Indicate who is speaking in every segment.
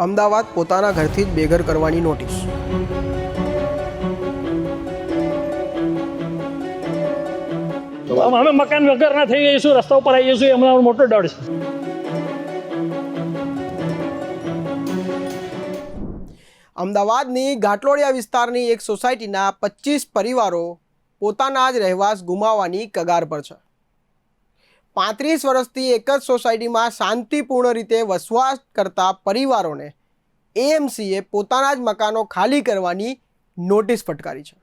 Speaker 1: અમદાવાદ પોતાના ઘરથી જ બેઘર કરવાની નોટિસ.
Speaker 2: અમે મકાન વગરના થઈ જઈશું, રસ્તા ઉપર આવી જઈશું, એમનો મોટો ડર છે.
Speaker 1: અમદાવાદની ઘાટલોડિયા વિસ્તારની એક સોસાયટીના 25 પરિવારો પોતાના જ રહેવાસ ગુમાવવાની કગાર પર છે. 35 વર્ષથી એક જ સોસાયટીમાં શાંતિપૂર્ણ રીતે વસવાટ કરતા પરિવારોને એએમસીએ પોતાના જ મકાનો ખાલી કરવાની નોટિસ ફટકારી છે.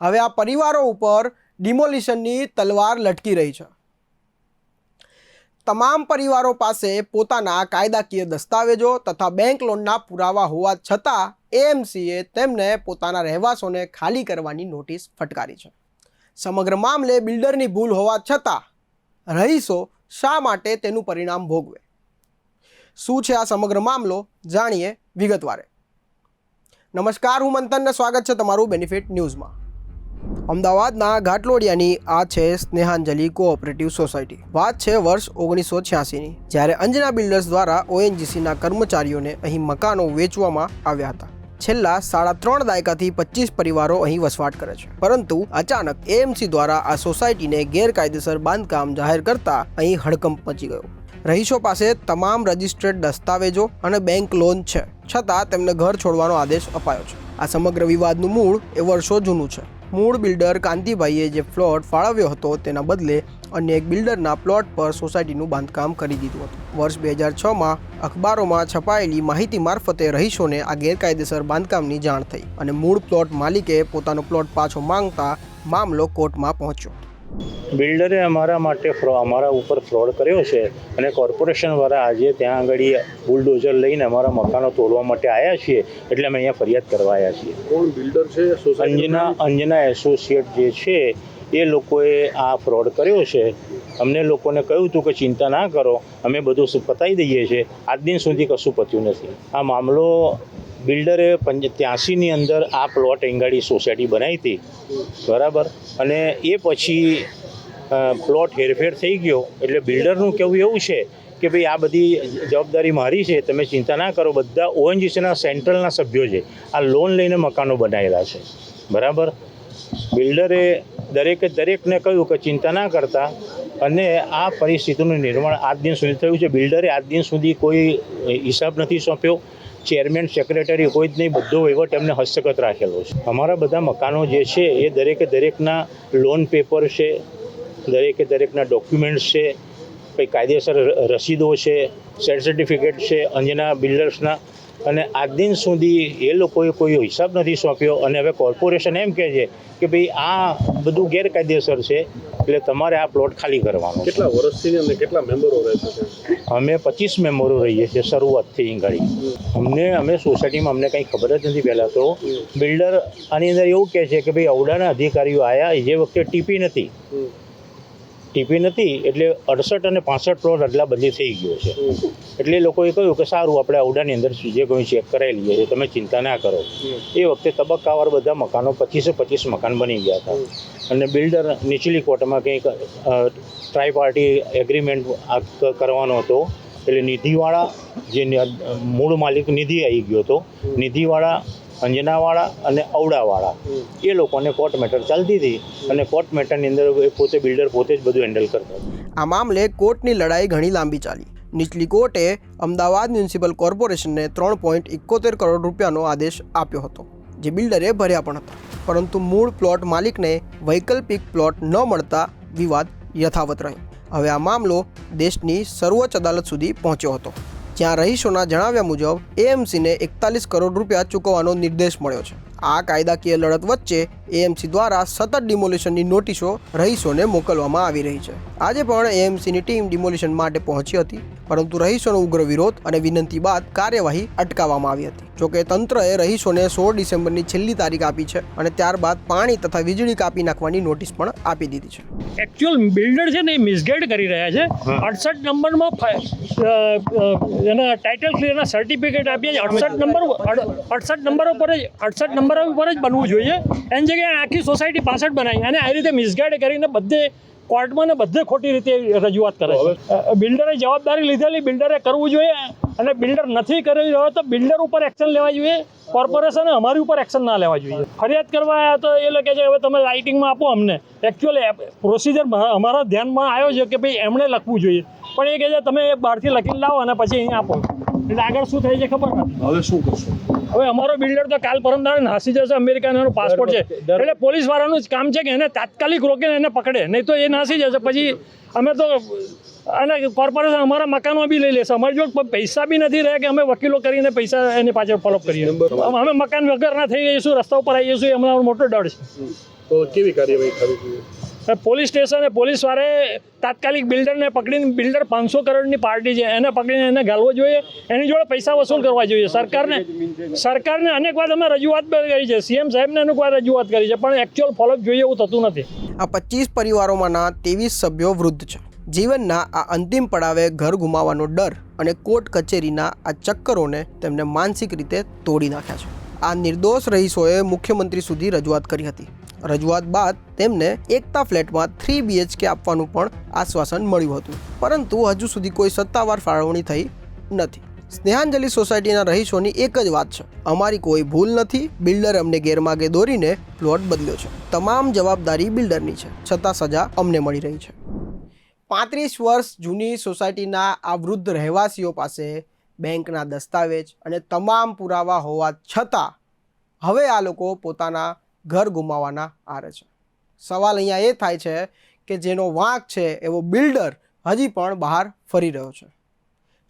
Speaker 1: હવે આ પરિવારો ઉપર ડિમોલિશનની તલવાર લટકી રહી છે. તમામ પરિવારો પાસે પોતાના કાયદાકીય દસ્તાવેજો તથા બેંક લોનના પુરાવા હોવા છતાં એએમસીએ તેમને પોતાના રહેવાસોને ખાલી કરવાની નોટિસ ફટકારી છે. સમગ્ર મામલે બિલ્ડરની ભૂલ હોવા છતાં રહીશો શા માટે તેનું પરિણામ ભોગવે? શું છે આ સમગ્ર મામલો? જાણીએ વિગતવારે. નમસ્કાર, હું મંથન ને સ્વાગત છે તમારું બેનિફિટ ન્યૂઝમાં. અમદાવાદના ઘાટલોડિયાની આ છે સ્નેહાંજલિ કોઓપરેટિવ સોસાયટી. વાત છે વર્ષ 1986ની, જ્યારે અંજના બિલ્ડર્સ દ્વારા ઓએનજીસીના કર્મચારીઓને અહીં મકાનો વેચવામાં આવ્યા હતા. છેલ્લા 3.5 દાયકાથી 25 પરિવારો અહીં વસવાટ કરે છે. પરંતુ અચાનક એએમસી દ્વારા આ સોસાયટીને ગેરકાયદેસર બાંધકામ જાહેર કરતા અહીં હડકંપ મચી ગયો. રહીશો પાસે તમામ રજિસ્ટર્ડ દસ્તાવેજો અને બેંક લોન છે, છતાં તેમને ઘર છોડવાનો આદેશ અપાયો છે. આ સમગ્ર વિવાદનું મૂળ એ વર્ષો જૂનું છે. મૂળ બિલ્ડર કાંતિભાઈએ જે પ્લોટ ફાળવ્યો હતો તેના બદલે અન્ય એક બિલ્ડરના પ્લોટ પર સોસાયટીનું બાંધકામ કરી દીધું હતું. વર્ષ 2006માં અખબારોમાં છપાયેલી માહિતી મારફતે રહીશોને આ ગેરકાયદેસર બાંધકામની જાણ થઈ અને મૂળ પ્લોટ માલિકે પોતાનો પ્લોટ પાછો માંગતા મામલો કોર્ટમાં પહોંચ્યો.
Speaker 3: બિલ્ડરે અમારા ઉપર ફ્રોડ કર્યો છે અને કોર્પોરેશનવાળા આજે ત્યાં આગળ બુલડોઝર લઈને અમારા મકાનો તોડવા માટે આવ્યા છીએ, એટલે અમે અહીંયા ફરિયાદ કરવા આવ્યા છીએ.
Speaker 4: કોણ બિલ્ડર છે?
Speaker 3: અંજના એસોસિએટ જે છે એ લોકોએ આ ફ્રોડ કર્યો છે. અમને લોકોને કહ્યું હતું કે ચિંતા ના કરો, અમે બધું પતાવી દઈએ છીએ. આજ દિન સુધી કશું પત્યું નથી. આ મામલો બિલ્ડરે 83ની અંદર આ પ્લોટ એંગાડી સોસાયટી બનાવી હતી, બરાબર, અને એ પછી પ્લોટ હેરફેર થઈ ગયો. એટલે બિલ્ડરનું કહેવું એવું છે કે ભાઈ આ બધી જવાબદારી મારી છે, તમે ચિંતા ના કરો. બધા ઓએનજીસીના સેન્ટ્રલના સભ્યો છે, આ લોન લઈને મકાનો બનાવેલા છે, બરાબર. બિલ્ડરે દરેકને કહ્યું કે ચિંતા ના કરતા, અને આ પરિસ્થિતિનું નિર્માણ આજ દિન સુધી થયું છે. બિલ્ડરે આજ દિન સુધી કોઈ હિસાબ નથી સોંપ્યો. ચેરમેન, સેક્રેટરી કોઈ જ નહીં, બધો વહીવટ એમને હસ્તગત રાખેલો છે. અમારા બધા મકાનો જે છે એ દરેકના લોન પેપર છે, દરેકના ડોક્યુમેન્ટ્સ છે, કંઈ કાયદેસર રસીદો છે, સર્ટિફિકેટ છે અંજના બિલ્ડર્સના, અને આજ દિન સુધી એ લોકોએ કોઈ હિસાબ નથી સોંપ્યો. અને હવે કોર્પોરેશન એમ કહે છે કે ભાઈ આ બધું ગેરકાયદેસર છે, એટલે તમારે આ પ્લોટ ખાલી કરવાનો.
Speaker 4: કેટલા વર્ષથી અને કેટલા મેમ્બરો રહે છે?
Speaker 3: અમે 25 મેમ્બરો રહીએ છીએ શરૂઆતથી ગાડી. અમે સોસાયટીમાં અમને કંઈ ખબર જ નથી. પહેલાં તો બિલ્ડર આની અંદર એવું કહે છે કે ભાઈ અવડાના અધિકારીઓ આવ્યા, જે વખતે ટીપી નથી, એટલે 68 અને 65 પ્લોટ અદલા બદલી થઈ ગયો છે. એટલે લોકોએ કહ્યું કે સારું, આપણે અવડાની અંદર જે કોઈ ચેક કરાવી લઈએ છીએ, તમે ચિંતા ના કરો. એ વખતે તબક્કાવાર બધા મકાનો 25 મકાન બની ગયા હતા. અને બિલ્ડર નીચલી કોર્ટમાં કંઈક ટ્રાયપાર્ટી એગ્રીમેન્ટ કરવાનો હતો. એટલે નિધિવાળા, જે મૂળ માલિક નિધિ આવી ગયો હતો, નિધિવાળા, અંજનાવાળા અને અવડાવાળા, એ લોકોને કોર્ટ મેટર ચાલતી હતી. અને કોર્ટ મેટરની અંદર બિલ્ડર પોતે જ બધું હેન્ડલ કરતા.
Speaker 1: આ મામલે કોર્ટની લડાઈ ઘણી લાંબી ચાલી. નીચલી કોર્ટે અમદાવાદ મ્યુનિસિપલ કોર્પોરેશનને 3.71 કરોડ રૂપિયાનો આદેશ આપ્યો હતો, જે બિલ્ડરે ભર્યા પણ હતા. પરંતુ મૂળ પ્લોટ માલિકને વૈકલ્પિક પ્લોટ ન મળતા વિવાદ યથાવત રહ્યો. હવે આ મામલો દેશની સર્વોચ્ચ અદાલત સુધી પહોંચ્યો હતો, જ્યાં રહીશોના જણાવ્યા મુજબ એએમસીને 41 કરોડ રૂપિયા ચૂકવવાનો નિર્દેશ મળ્યો છે. આ કાયદાકીય લડત વચ્ચે એએમસી દ્વારા સતત ડિમોલિશનની નોટિસો રહીશોને મોકલવામાં આવી રહી છે. આજે પણ એએમસીની ટીમ ડિમોલિશન માટે પહોંચી હતી, પરંતુ રહીશોનો ઉગ્ર વિરોધ અને વિનંતી બાદ કાર્યવાહી અટકાવવામાં આવી હતી. જોકે તંત્રએ રહીશોને 16 ડિસેમ્બરની છેલ્લી તારીખ આપી છે અને ત્યારબાદ પાણી તથા વીજળી કાપી નાખવાની નોટિસ પણ આપી દીધી છે.
Speaker 2: એકચ્યુઅલ બિલ્ડર છે ને એ મિસગાઈડ કરી રહ્યા છે. 68 નંબરમાં એના ટાઇટલ ક્લિયરના સર્ટિફિકેટ આપીએ છીએ. 68 નંબરો પર જ બનવું જોઈએ. એની જગ્યાએ આખી સોસાયટી 65 બનાવી અને આ રીતે મિસગાઈડ કરીને બધે કોર્ટમાં ને બધે ખોટી રીતે રજૂઆત કરે છે. બિલ્ડરે જવાબદારી લીધેલી, બિલ્ડરે કરવું જોઈએ, અને બિલ્ડર નથી કરી રહ્યો તો બિલ્ડર ઉપર એક્શન લેવા જોઈએ. કોર્પોરેશને અમારી ઉપર એક્શન ના લેવા જોઈએ. ફરિયાદ કરવા આવ્યા તો એ લોકો કે હવે તમે રાઇટિંગમાં આપો અમને. એકચ્યુઅલી પ્રોસિજર અમારા ધ્યાનમાં આવ્યો છે કે ભાઈ એમણે લખવું જોઈએ, પણ એ કહે છે તમે બહારથી લખીને લાવો અને પછી અહીંયા આપો. એટલે આગળ શું થાય છે ખબર નથી.
Speaker 4: હવે શું કરશો?
Speaker 2: હવે અમારો બિલ્ડર તો કાલ પરમ દાડે નાસી જશે. અમેરિકાનો પાસપોર્ટ છે, એટલે પોલીસ વાળાનું જ કામ છે કે એને તાત્કાલિક રોકીને એને પકડે, નહીં તો એ નાસી જશે. પછી અમે તો અને કોર્પોરેશન અમારા મકાનો બી લઈ લેશે. અમારી જોડે પૈસા બી નથી રહ્યા કે અમે વકીલો કરીને પૈસા એની પાછળ ફોલોઅપ કરીએ. અમે મકાન વગર ના થઈ જઈશું, રસ્તા ઉપર આવી જઈશું, એ અમારો મોટો ડર છે.
Speaker 4: તો કેવી કાર્યવાહી થવી જોઈએ?
Speaker 2: પોલીસ સ્ટેશને પોલીસવાળાએ તાત્કાલિક બિલ્ડરને પકડીને, બિલ્ડર 500 કરોડની પાર્ટી છે, એને પકડીને એને ગાલવો જોઈએ, એની જોડે પૈસા વસૂલ કરવા જોઈએ. સરકારને અનેક વાર અમે રજૂઆત કરી છે, સીએમ સાહેબને અનેક વાર રજૂઆત કરી છે, પણ એકચ્યુઅલ ફોલોઅપ જોઈએ એવું થતું નથી.
Speaker 1: આ 25 પરિવારોમાંના 23 સભ્યો વૃદ્ધ છે. જીવનના આ અંતિમ પડાવે ઘર ગુમાવવાનો ડર અને કોર્ટ કચેરીના આ ચક્કરોને તેમને માનસિક રીતે તોડી નાખ્યા છે. આ નિર્દોષ રહીશોએ મુખ્યમંત્રી સુધી રજૂઆત કરી હતી. રજૂઆત બાદ તેમને એકતા ફ્લેટમાં 3 BHK આપવાનું પણ આશ્વાસન મળ્યું હતું, પરંતુ હજુ સુધી કોઈ સત્તાવાર ફાળવણી થઈ નથી. સ્નેહાંજલિ સોસાયટીના રહીશોની એક જ વાત છે, અમારી કોઈ ભૂલ નથી, બિલ્ડરે અમને ગેરમાર્ગે દોરીને પ્લોટ બદલ્યો છે. તમામ જવાબદારી બિલ્ડરની છે, છતાં સજા અમને મળી રહી છે. 35 વર્ષ જૂની સોસાયટીના આ વૃદ્ધ રહેવાસીઓ પાસે બેંકના દસ્તાવેજ અને તમામ પુરાવા હોવા છતાં હવે આ લોકો પોતાના ઘર ગુમાવવાના આરે છે. સવાલ અહીંયા એ થાય છે કે જેનો વાંક છે એવો બિલ્ડર હજી પણ બહાર ફરી રહ્યો છે.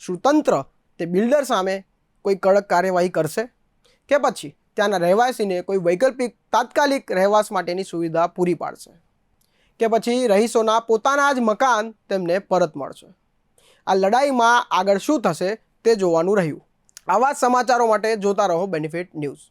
Speaker 1: શું તંત્ર તે બિલ્ડર સામે કોઈ કડક કાર્યવાહી કરશે, કે પછી ત્યાંના રહેવાસીને કોઈ વૈકલ્પિક તાત્કાલિક રહેવાસ માટેની સુવિધા પૂરી પાડશે, કે પછી રહીશોના પોતાના જ મકાન તેમને પરત મળશે? આ લડાઈમાં આગળ શું થશે તે જોવાનું રહ્યું. આવા જ સમાચારો માટે જોતા રહો બેનિફિટ ન્યૂઝ.